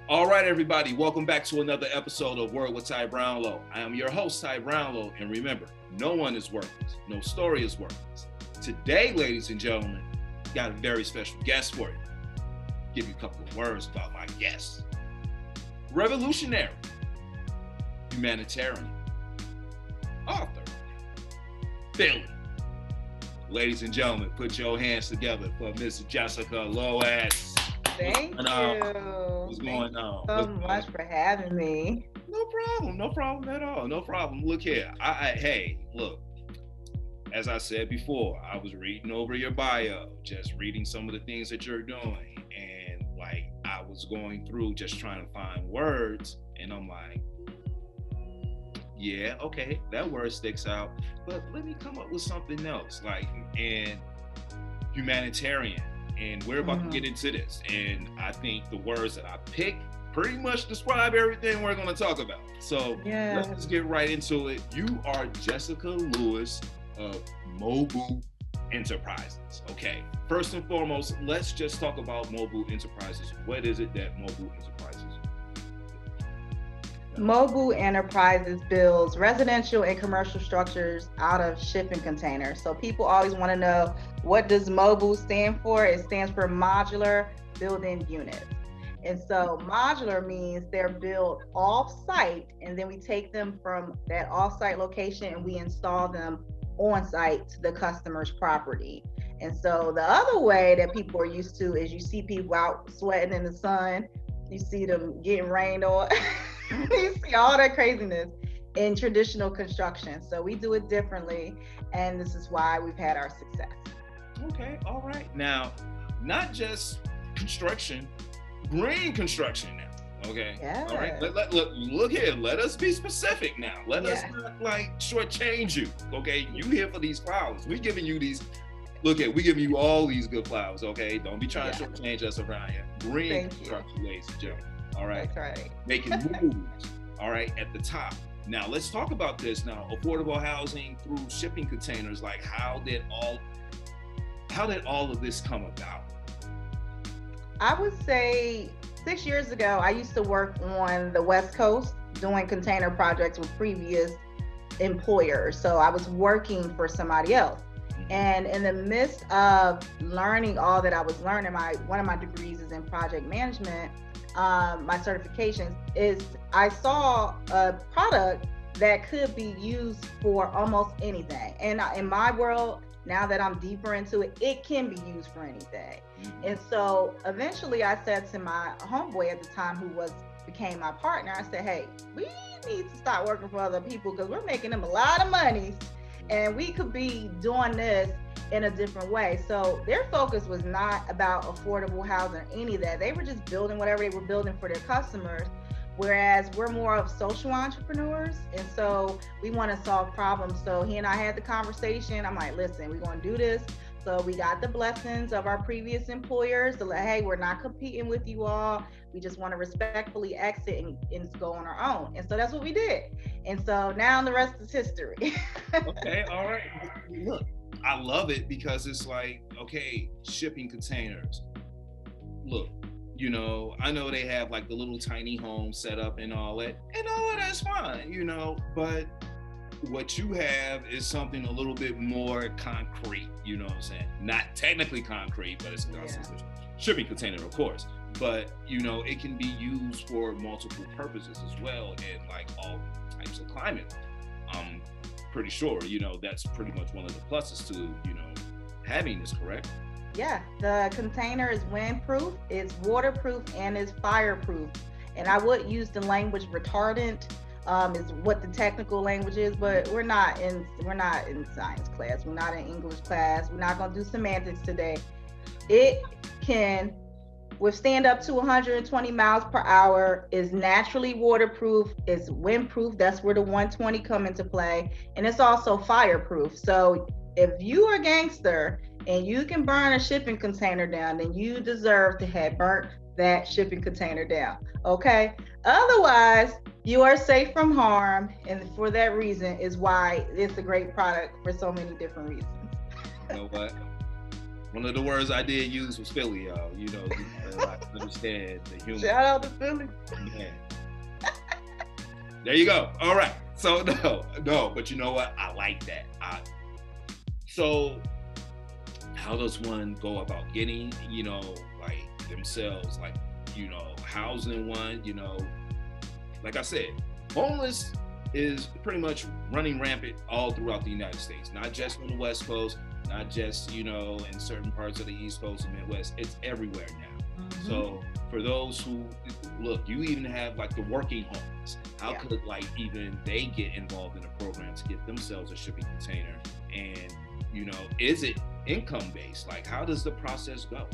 All right, everybody, welcome back to another episode of Word with Ty Brownlow. I am your host, Ty Brownlow, and remember, no one is worthless. No story is worthless. Today, ladies and gentlemen, got a very special guest for you. Give you a couple of words about my guest. Revolutionary, humanitarian, author, Philly. Ladies and gentlemen, put your hands together for Miss Jessica Lois. Thank you. What's going on? So much for having me. No problem at all. No problem. Look here. Hey, look. As I said before, I was reading over your bio, just reading some of the things that you're doing, and like I was going through just trying to find words, and I'm like, yeah, okay, that word sticks out, but let me come up with something else, like, and humanitarian. And we're about to get into this. And I think the words that I picked pretty much describe everything we're going to talk about. So Let's get right into it. You are Jessica Lewis of Mobu Enterprises. Okay, first and foremost, let's just talk about Mobu Enterprises. What is it that Mobu Enterprises? Mobu Enterprises builds residential and commercial structures out of shipping containers. So people always want to know, what does Mobu stand for? It stands for Modular Building Units. And so modular means they're built off-site, and then we take them from that off-site location and we install them on-site to the customer's property. And so the other way that people are used to is you see people out sweating in the sun, you see them getting rained on. You see all that craziness in traditional construction. So we do it differently, and this is why we've had our success. Okay, all right. Now, not just construction, green construction now. Okay. Yeah. All right. Look here. Let us be specific now. Let us not like shortchange you. Okay. You here for these flowers? We giving you these. Look at, we giving you all these good flowers. Okay. Don't be trying to shortchange us around here. Green construction, ladies and gentlemen. All right. That's right. Making moves. All right. At the top. Now let's talk about this now. Affordable housing through shipping containers. Like how did all of this come about? I would say 6 years ago, I used to work on the West Coast doing container projects with previous employers. So I was working for somebody else. And in the midst of learning all that I was learning, one of my degrees is in project management. My certifications is I saw a product that could be used for almost anything. And in my world, now that I'm deeper into it, it can be used for anything. And so eventually I said to my homeboy at the time, who became my partner, I said, hey, we need to start working for other people because we're making them a lot of money and we could be doing this in a different way. So their focus was not about affordable housing or any of that. They were just building whatever they were building for their customers. Whereas we're more of social entrepreneurs. And so we want to solve problems. So he and I had the conversation. I'm like, listen, we're going to do this. So we got the blessings of our previous employers to like, hey, we're not competing with you all. We just want to respectfully exit and go on our own. And so that's what we did. And so now the rest is history. Okay, all right. Look, I love it because it's like, okay, shipping containers. Look, you know, I know they have like the little tiny home set up and all that, and all of that's fine, you know, but what you have is something a little bit more concrete, you know what I'm saying? Not technically concrete, but it's a shipping container, of course. But, you know, it can be used for multiple purposes as well in like all types of climate. I'm pretty sure, you know, that's pretty much one of the pluses to, you know, having this, correct? Yeah, the container is windproof, it's waterproof, and it's fireproof. And I would use the language retardant, is what the technical language is, but we're not in science class, we're not in English class, we're not gonna do semantics today. It can withstand up to 120 miles per hour, is naturally waterproof, is windproof, that's where the 120 come into play, and it's also fireproof. So if you are a gangster and you can burn a shipping container down, then you deserve to have burnt that shipping container down, okay? Otherwise, you are safe from harm, and for that reason is why it's a great product for so many different reasons. You know what? One of the words I did use was Philly, y'all. You know, you gotta like, understand the humor. Shout out to Philly. Man. There you go. All right. So no, but you know what? I like that. So how does one go about getting, you know, like themselves, like, you know, housing one, you know, like I said, homeless is pretty much running rampant all throughout the United States, not just on the West Coast, not just, you know, in certain parts of the East Coast and Midwest, it's everywhere now. Mm-hmm. So for those who, look, you even have like the working homeless. How could like even they get involved in a program to get themselves a shipping container? And, you know, is it income based? Like, how does the process go?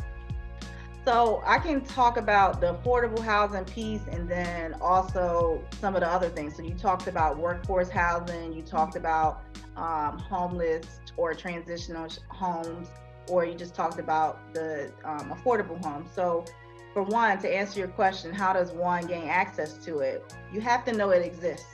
So I can talk about the affordable housing piece and then also some of the other things. So you talked about workforce housing, you talked about homeless or transitional homes, or you just talked about the affordable homes. So for one, to answer your question, how does one gain access to it? You have to know it exists.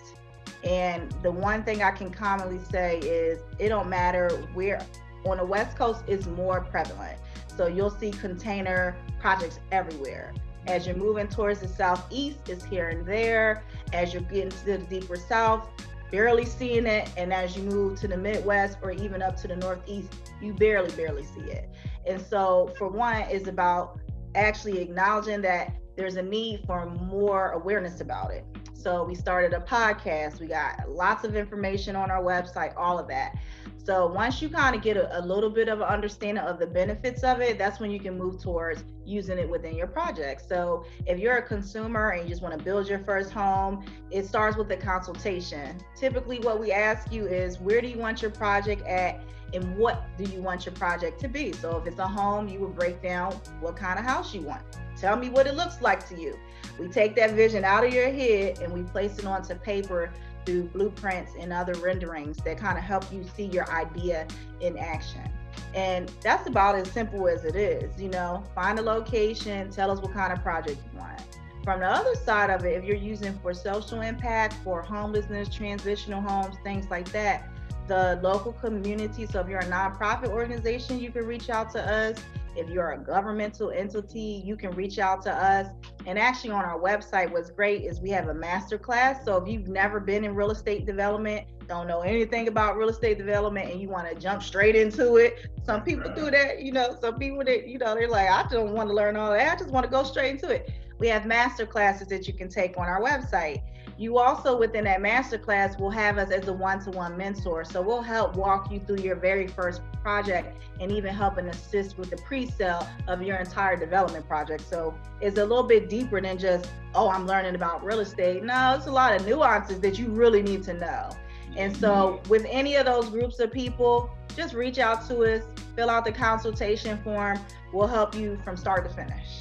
And the one thing I can commonly say is it don't matter where. On the West Coast is more prevalent. So you'll see container projects everywhere. As you're moving towards the Southeast, it's here and there. As you're getting to the deeper South, barely seeing it. And as you move to the Midwest or even up to the Northeast, you barely see it. And so for one, it's about actually acknowledging that there's a need for more awareness about it. So we started a podcast, we got lots of information on our website, all of that. So once you kind of get a little bit of an understanding of the benefits of it, that's when you can move towards using it within your project. So if you're a consumer and you just want to build your first home, it starts with a consultation. Typically what we ask you is, where do you want your project at and what do you want your project to be? So if it's a home, you would break down what kind of house you want. Tell me what it looks like to you. We take that vision out of your head and we place it onto paper through blueprints and other renderings that kind of help you see your idea in action. And that's about as simple as it is, you know, find a location, tell us what kind of project you want. From the other side of it, if you're using for social impact, for homelessness, transitional homes, things like that, the local community, so if you're a nonprofit organization, you can reach out to us. If you're a governmental entity, you can reach out to us. And actually on our website, what's great is we have a master class. So if you've never been in real estate development, don't know anything about real estate development, and you want to jump straight into it, some people do that, you know, some people that, you know, they're like, I don't want to learn all that. I just want to go straight into it. We have master classes that you can take on our website. You also, within that masterclass, will have us as a one-to-one mentor. So we'll help walk you through your very first project and even help and assist with the pre-sale of your entire development project. So it's a little bit deeper than just, oh, I'm learning about real estate. No, it's a lot of nuances that you really need to know. And so with any of those groups of people, just reach out to us, fill out the consultation form. We'll help you from start to finish.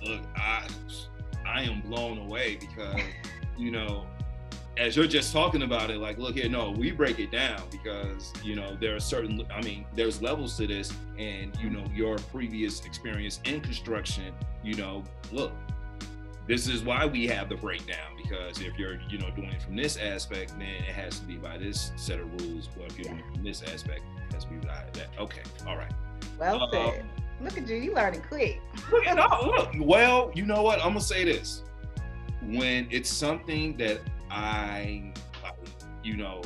Look, I am blown away because you know, as you're just talking about it, like, look here, no, we break it down because, you know, there are certain, I mean, there's levels to this, and, you know, your previous experience in construction, you know, look, this is why we have the breakdown, because if you're, you know, doing it from this aspect, then it has to be by this set of rules. Well, if you're doing it from this aspect, it has to be by that. Okay, all right. Well said. Look at you learning quick. Look, well, you know what, I'm gonna say this. When it's something that I, you know,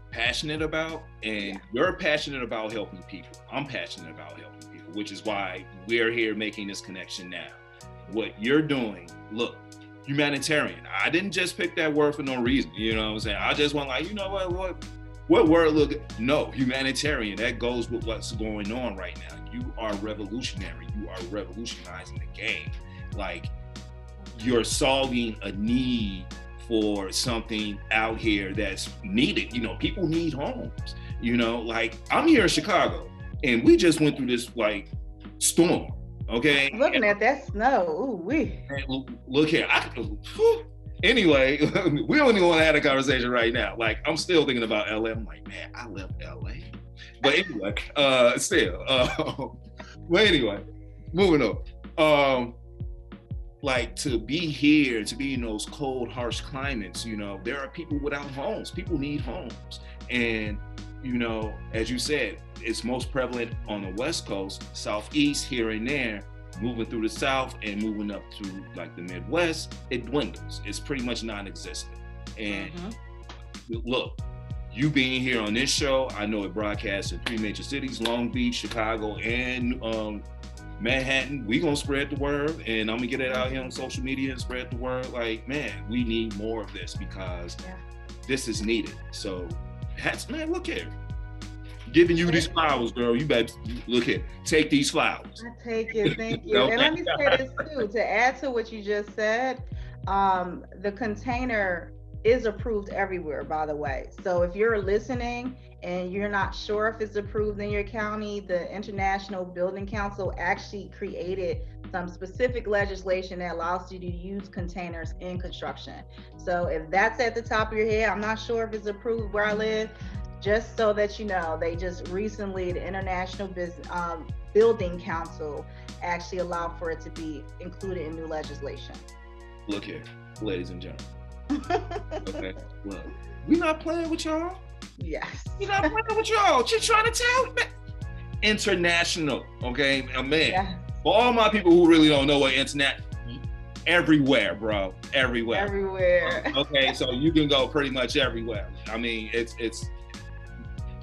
passionate about, and you're passionate about helping people, I'm passionate about helping people, which is why we're here making this connection now. What you're doing, look, humanitarian. I didn't just pick that word for no reason, you know what I'm saying? I just want, like, you know what word look, no, humanitarian, that goes with what's going on right now. You are revolutionary, you are revolutionizing the game. Like, you're solving a need for something out here that's needed. You know, people need homes. You know, like, I'm here in Chicago and we just went through this like storm. Okay. Looking at that snow. Ooh, wee. Look here. Anyway, we don't even want to have a conversation right now. Like, I'm still thinking about LA. I'm like, man, I left LA. But anyway, but anyway, moving on. Like, to be here, to be in those cold, harsh climates, you know, there are people without homes. People need homes. And you know, as you said, it's most prevalent on the West Coast, Southeast here and there. Moving through the South and moving up to like the Midwest, it dwindles. It's pretty much non-existent. And look, you being here on this show, I know it broadcasts in 3 major cities, Long Beach, Chicago, and Manhattan. We gonna spread the word, and I'm gonna get it out here on social media and spread the word. Like, man, we need more of this because this is needed. So, man, look here. Giving you these flowers, girl. You better look here. Take these flowers. I take it. Thank you. And let me say this too, to add to what you just said, the container is approved everywhere, by the way. So if you're listening and you're not sure if it's approved in your county, the International Building Council actually created some specific legislation that allows you to use containers in construction. So if that's at the top of your head, I'm not sure if it's approved where I live. Just so that you know, they just recently, the International Building Council actually allowed for it to be included in new legislation. Look here, ladies and gentlemen. Okay, look, we're not playing with y'all. Yes. We're not playing with y'all. She's trying to tell me. International, okay, man. Yes. For all my people who really don't know what internet, everywhere, bro, everywhere. Everywhere. Okay, so you can go pretty much everywhere. I mean, it's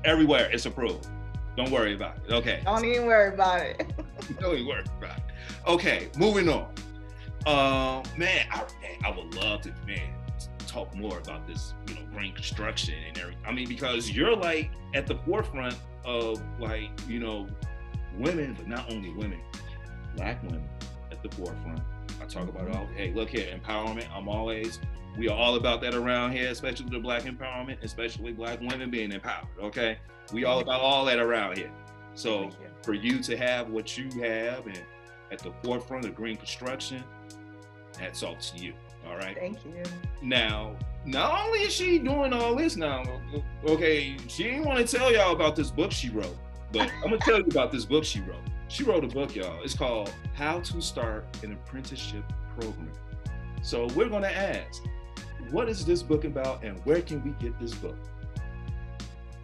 everywhere it's approved. Don't worry about it. Okay. Don't even worry about it. Don't even worry about it. Okay, moving on. Man, I would love to, talk more about this, green construction and everything. I mean, because you're like at the forefront of like, women, but not only women, Black women at the forefront. I talk about all, hey, look here, empowerment. We are all about that around here, especially the Black empowerment, especially Black women being empowered, okay? We all about all that around here. So for you to have what you have and at the forefront of green construction, hats off to you, all right? Thank you. Now, not only is she doing all this now, okay, she didn't want to tell y'all about this book she wrote, but I'm gonna tell you about this book she wrote. She wrote a book, y'all. It's called How to Start an Apprenticeship Program. So we're gonna ask, what is this book about and where can we get this book?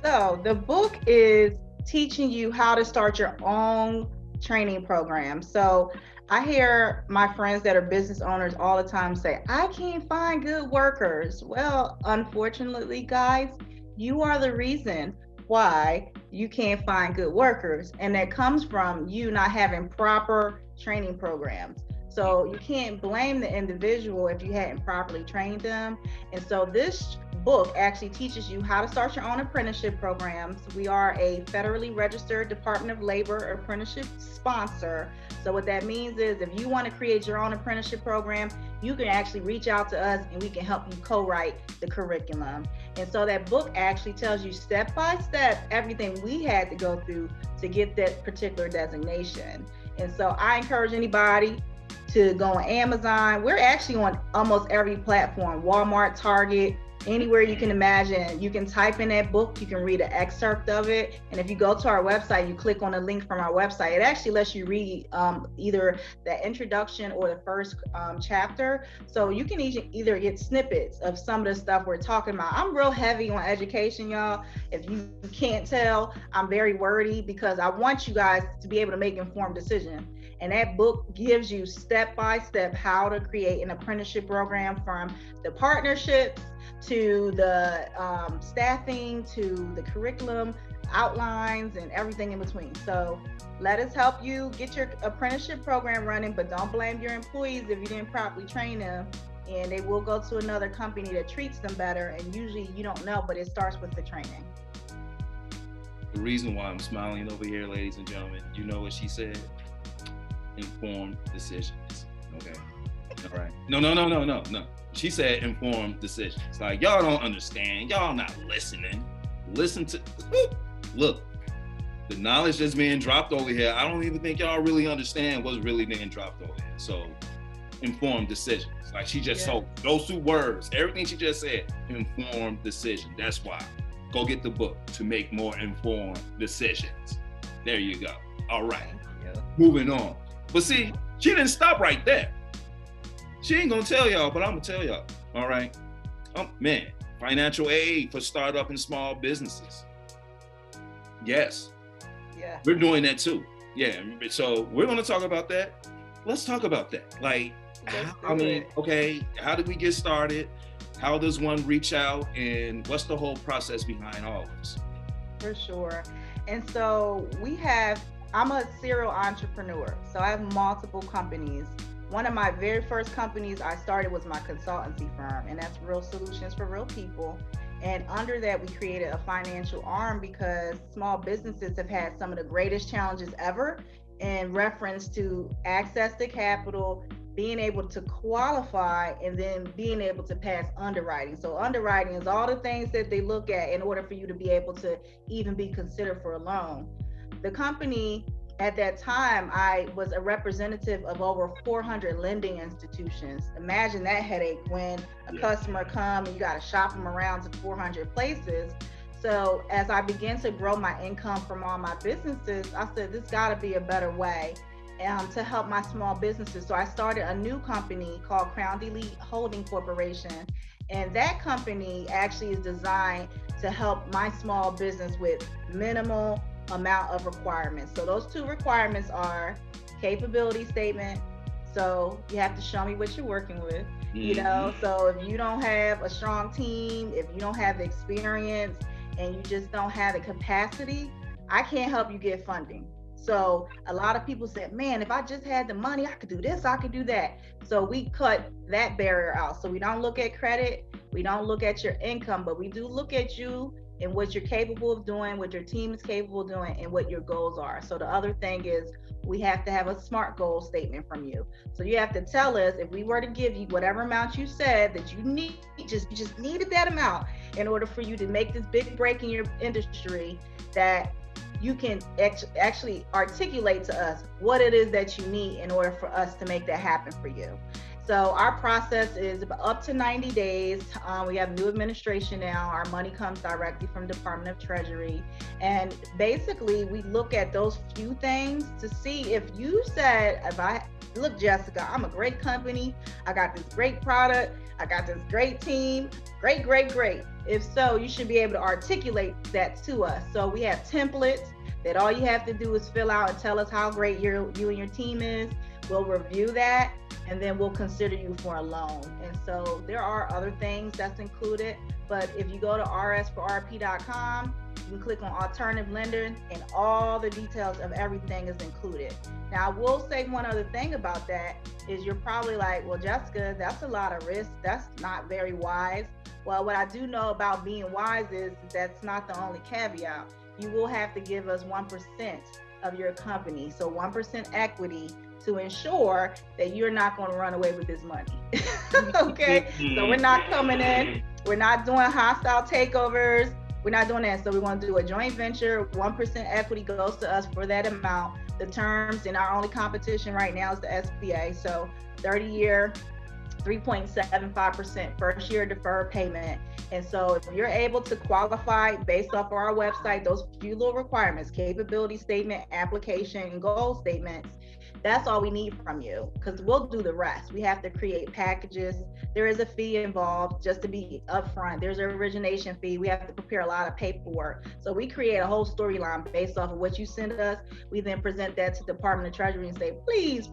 So the book is teaching you how to start your own training program. So I hear my friends that are business owners all the time say, I can't find good workers. Well, unfortunately, guys, you are the reason why you can't find good workers. And that comes from you not having proper training programs. So you can't blame the individual if you hadn't properly trained them. And so this book actually teaches you how to start your own apprenticeship programs. We are a federally registered Department of Labor apprenticeship sponsor. So what that means is if you want to create your own apprenticeship program, you can actually reach out to us and we can help you co-write the curriculum. And so that book actually tells you step by step everything we had to go through to get that particular designation. And so I encourage anybody to go on Amazon. We're actually on almost every platform, Walmart, Target, anywhere you can imagine. You can type in that book, you can read an excerpt of it. And if you go to our website, you click on a link from our website, it actually lets you read either the introduction or the first chapter. So you can either get snippets of some of the stuff we're talking about. I'm real heavy on education, y'all. If you can't tell, I'm very wordy because I want you guys to be able to make informed decisions. And that book gives you step-by-step how to create an apprenticeship program, from the partnerships to the staffing to the curriculum outlines and everything in between. So let us help you get your apprenticeship program running, but don't blame your employees if you didn't properly train them. And they will go to another company that treats them better. And usually you don't know, but it starts with the training. The reason why I'm smiling over here, ladies and gentlemen, you know what she said? Informed decisions. Okay. All right. No. She said informed decisions. Like, y'all don't understand. Y'all not listening. Listen to, look, the knowledge that's being dropped over here, I don't even think y'all really understand what's really being dropped over here. So, informed decisions. Like, she just told those 2 words, everything she just said, informed decision. That's why. Go get the book to make more informed decisions. There you go. All right. Moving on. But see, she didn't stop right there. She ain't gonna tell y'all, but I'm gonna tell y'all. All right. Man, financial aid for startup and small businesses. Yes. Yeah. We're doing that too. Yeah. So we're going to talk about that. Let's talk about that. Like, okay, how did we get started? How does one reach out? And what's the whole process behind all this? For sure. And so I'm a serial entrepreneur. So I have multiple companies. One of my very first companies I started was my consultancy firm, and that's Real Solutions for Real People. And under that, we created a financial arm because small businesses have had some of the greatest challenges ever in reference to access to capital, being able to qualify, and then being able to pass underwriting. So underwriting is all the things that they look at in order for you to be able to even be considered for a loan. The company at that time, I was a representative of over 400 lending institutions. Imagine that headache when a customer comes and you got to shop them around to 400 places. So as I began to grow my income from all my businesses, I said, this got to be a better way to help my small businesses. So I started a new company called Crown Elite Holding Corporation. And that company actually is designed to help my small business with minimal amount of requirements. So those two requirements are capability statement. So you have to show me what you're working with, you know. So if you don't have a strong team, if you don't have the experience, and you just don't have the capacity, I can't help you get funding. So a lot of people said, man, if I just had the money, I could do this, I could do that. So we cut that barrier out. So we don't look at credit, we don't look at your income, but we do look at you and what you're capable of doing, what your team is capable of doing, and what your goals are. So the other thing is we have to have a SMART goal statement from you. So you have to tell us, if we were to give you whatever amount you said that you need, you just needed that amount in order for you to make this big break in your industry, that you can actually articulate to us what it is that you need in order for us to make that happen for you. So our process is up to 90 days. We have new administration now. Our money comes directly from Department of Treasury. And basically we look at those few things to see if you said, look, Jessica, I'm a great company. I got this great product. I got this great team. Great. If so, you should be able to articulate that to us. So we have templates that all you have to do is fill out and tell us how great you and your team is. We'll review that, and then we'll consider you for a loan. And so there are other things that's included, but if you go to rsforrp.com, you can click on alternative lender, and all the details of everything is included. Now, I will say one other thing about that is you're probably like, well, Jessica, that's a lot of risk. That's not very wise. Well, what I do know about being wise is that's not the only caveat. You will have to give us 1% of your company. So 1% equity to ensure that you're not going to run away with this money. Okay? So we're not coming in. We're not doing hostile takeovers. We're not doing that. So we want to do a joint venture. 1% equity goes to us for that amount. The terms in our only competition right now is the SBA. So 30-year, 3.75% first year deferred payment. And so if you're able to qualify based off of our website, those few little requirements, capability statement, application, and goal statements, that's all we need from you, because we'll do the rest. We have to create packages. There is a fee involved just to be upfront. There's an origination fee. We have to prepare a lot of paperwork. So we create a whole storyline based off of what you send us. We then present that to the Department of Treasury and say, please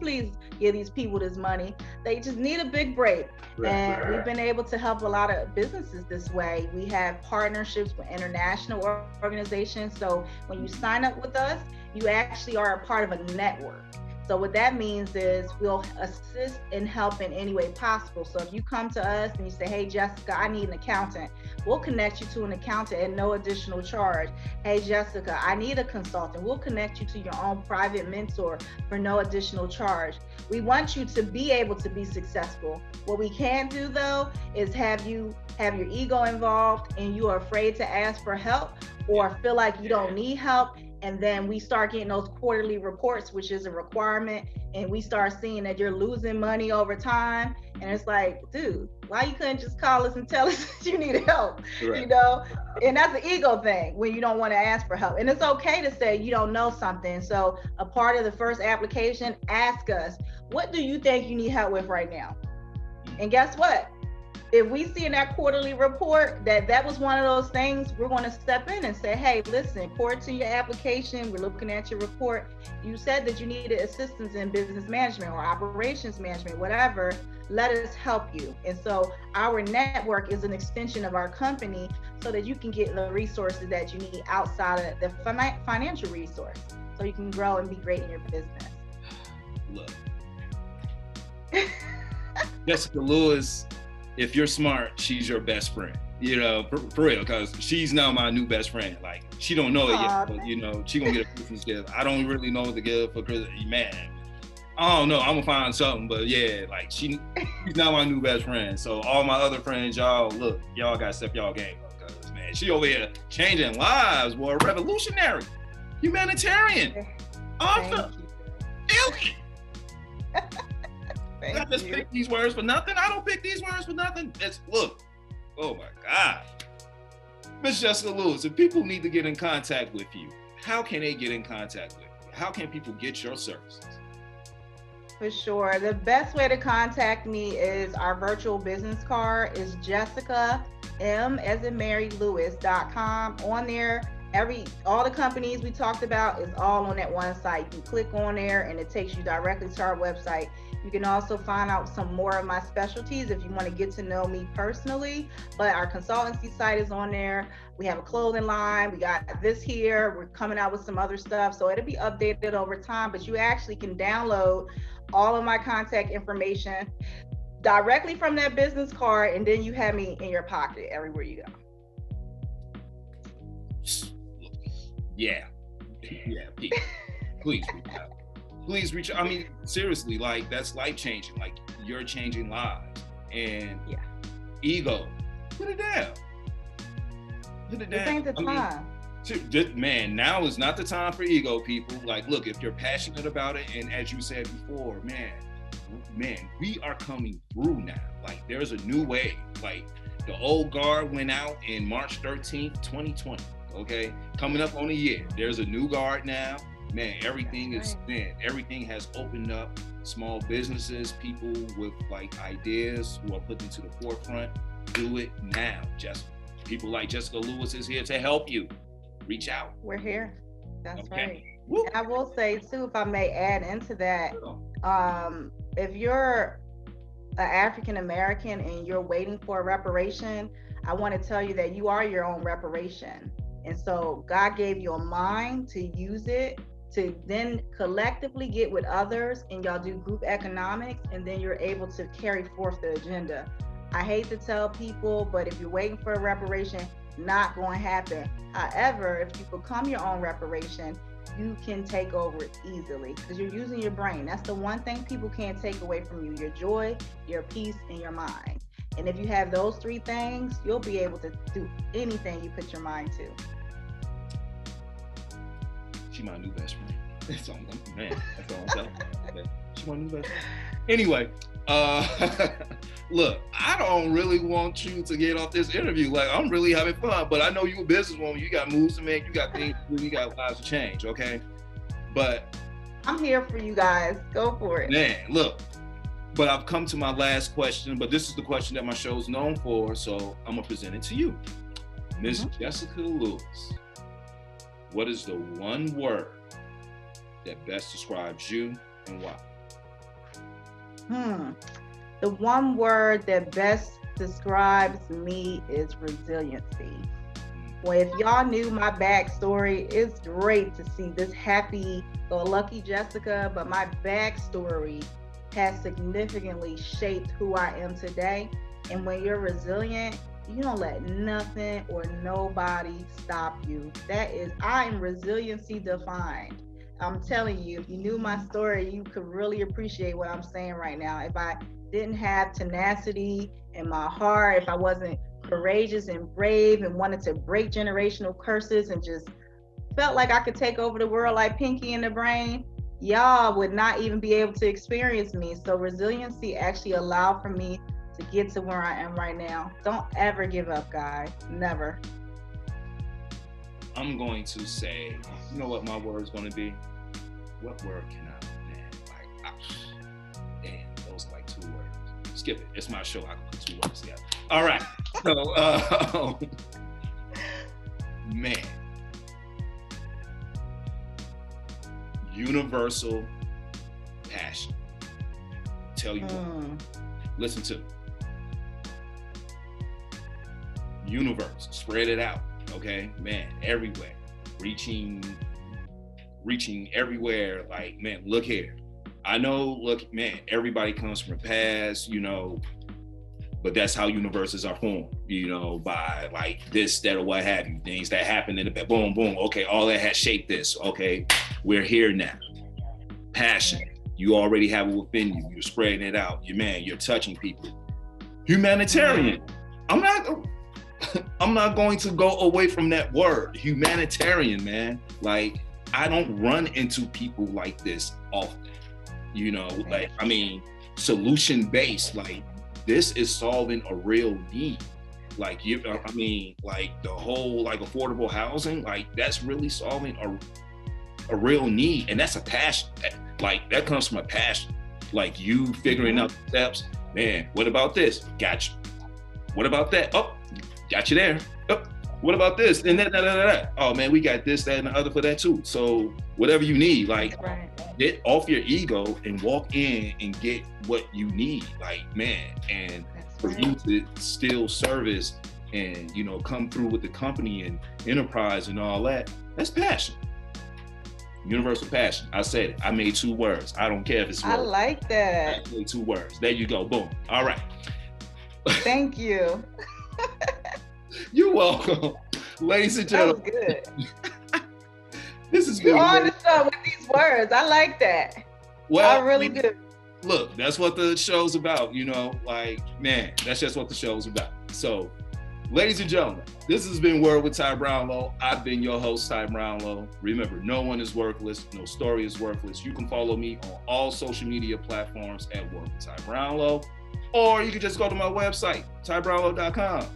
give these people this money. They just need a big break. And we've been able to help a lot of businesses this way. We have partnerships with international organizations. So when you sign up with us, you actually are a part of a network. So what that means is we'll assist and help in any way possible. So if you come to us and you say, hey, Jessica, I need an accountant, we'll connect you to an accountant at no additional charge. Hey, Jessica, I need a consultant. We'll connect you to your own private mentor for no additional charge. We want you to be able to be successful. What we can't do, though, is have your ego involved and you are afraid to ask for help or feel like you don't need help. And then we start getting those quarterly reports, which is a requirement. And we start seeing that you're losing money over time. And it's like, dude, why you couldn't just call us and tell us that you need help, you know? And that's an ego thing when you don't want to ask for help. And it's okay to say you don't know something. So a part of the first application, ask us, what do you think you need help with right now? And guess what? if we see in that quarterly report that that was one of those things, we're going to step in and say, hey, listen, according to your application, we're looking at your report. You said that you needed assistance in business management or operations management, whatever. Let us help you. And so our network is an extension of our company so that you can get the resources that you need outside of the financial resource so you can grow and be great in your business. Look, Jessica Lewis, if you're smart, she's your best friend, you know, for real, because she's now my new best friend. Like, she don't know it yet, but, you know, she gonna get a Christmas gift. I don't really know what to give for Christmas. Man, I don't know. I'm gonna find something, but yeah, like, she's now my new best friend. So all my other friends, y'all, look, y'all gotta step y'all game up, because, man, she over here changing lives, boy, revolutionary, humanitarian, author, filthy. I just pick these words for nothing. I don't pick these words for nothing. It's, look, oh my God. Miss Jessica Lewis, if people need to get in contact with you, how can they get in contact with you? How can people get your services? For sure. The best way to contact me is our virtual business card is Jessica M as in Mary Lewis.com. On there, all the companies we talked about is all on that one site. You can click on there and it takes you directly to our website. You can also find out some more of my specialties if you want to get to know me personally. But our consultancy site is on there. We have a clothing line. We got this here. We're coming out with some other stuff. So it'll be updated over time, but you actually can download all of my contact information directly from that business card. And then you have me in your pocket everywhere you go. Yeah, please reach out. Please reach out. I mean, seriously, like, that's life changing. Like, you're changing lives. And ego, put it down. Put it down. This ain't the time. Man, now is not the time for ego, people. Like, look, if you're passionate about it, and as you said before, man, we are coming through now. Like, there's a new wave. Like, the old guard went out in March 13th, 2020. Okay, coming up on a year. There's a new guard now. Man, everything has opened up. Small businesses, people with like ideas who are put into the forefront, do it now. Just people like Jessica Lewis is here to help you. Reach out. We're here. That's right. Woo. And I will say too, if I may add into that, if you're an African American and you're waiting for a reparation, I want to tell you that you are your own reparation. And so God gave you a mind to use it to then collectively get with others, and y'all do group economics, and then you're able to carry forth the agenda. I hate to tell people, but if you're waiting for a reparation, not going to happen. However, if you become your own reparation, you can take over it easily because you're using your brain. That's the one thing people can't take away from you: your joy, your peace, and your mind. And if you have those three things, you'll be able to do anything you put your mind to. She my new best friend. That's all I'm telling you. She my new best friend. Anyway, look, I don't really want you to get off this interview. Like, I'm really having fun, but I know you're a businesswoman. You got moves to make. You got things to do. You got lives to change, okay? But I'm here for you guys. Go for it. Man, look. But I've come to my last question, but this is the question that my show is known for, so I'm going to present it to you. Ms. Jessica Lewis, what is the one word that best describes you and why? The one word that best describes me is resiliency. Well, if y'all knew my backstory, it's great to see this happy-go-lucky Jessica, but my backstory has significantly shaped who I am today. And when you're resilient, you don't let nothing or nobody stop you. I am resiliency defined. I'm telling you, if you knew my story, you could really appreciate what I'm saying right now. If I didn't have tenacity in my heart, if I wasn't courageous and brave and wanted to break generational curses and just felt like I could take over the world like Pinky in the Brain, y'all would not even be able to experience me. So resiliency actually allowed for me to get to where I am right now. Don't ever give up, guys. Never. I'm going to say, you know what my word's going to be? What word can I, damn, those are like two words. Skip it. It's my show. I can put two words together. All right. So, man, universal passion. Tell you what. Listen to me. Universe, spread it out. Okay, man, everywhere, reaching everywhere. Like, man, look here. I know, look, man, everybody comes from a past, you know, but that's how universes are formed, you know, by like this, that, or what have you, things that happen in the boom, boom. Okay, all that has shaped this. Okay, we're here now. Passion, you already have it within you. You're spreading it out. You're touching people. Humanitarian. I'm not going to go away from that word. Humanitarian, man. Like, I don't run into people like this often. You know, like, I mean, solution-based, like, this is solving a real need. Like, like the whole, like, affordable housing, like, that's really solving a real need. And that's a passion. Like, that comes from a passion. Like, you figuring out the steps, man, what about this? Gotcha. What about that? Oh, got you there. Oh, what about this? And that. Oh, man, we got this, that, and the other for that too. So whatever you need, like, get off your ego and walk in and get what you need. Like, man, and for you to still service and, you know, come through with the company and enterprise and all that, that's passion. Universal passion. I said it. I made 2 words. I don't care if it's words. I like that. I made 2 words. There you go. Boom. All right. Thank you. You're welcome. Ladies and gentlemen. That was good. This is good. You're on the show with these words. I like that. Well, I really do. Look, that's what the show's about, you know, like, man, that's just what the show's about. So, ladies and gentlemen, this has been Word with Ty Brownlow. I've been your host, Ty Brownlow. Remember, no one is worthless. No story is worthless. You can follow me on all social media platforms at Word with Ty Brownlow, or you can just go to my website, tybrownlow.com.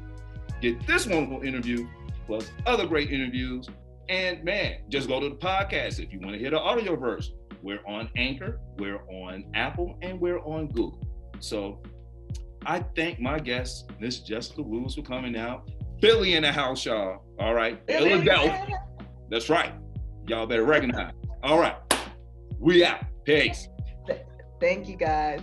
Get this wonderful interview, plus other great interviews. And man, just go to the podcast if you want to hear the audio version. We're on Anchor, we're on Apple, and we're on Google. So I thank my guest, Miss Jessica Woods, for coming out. Philly in the house, y'all. All right. Philadelphia. That's right. Y'all better recognize. All right. We out. Peace. Thank you, guys.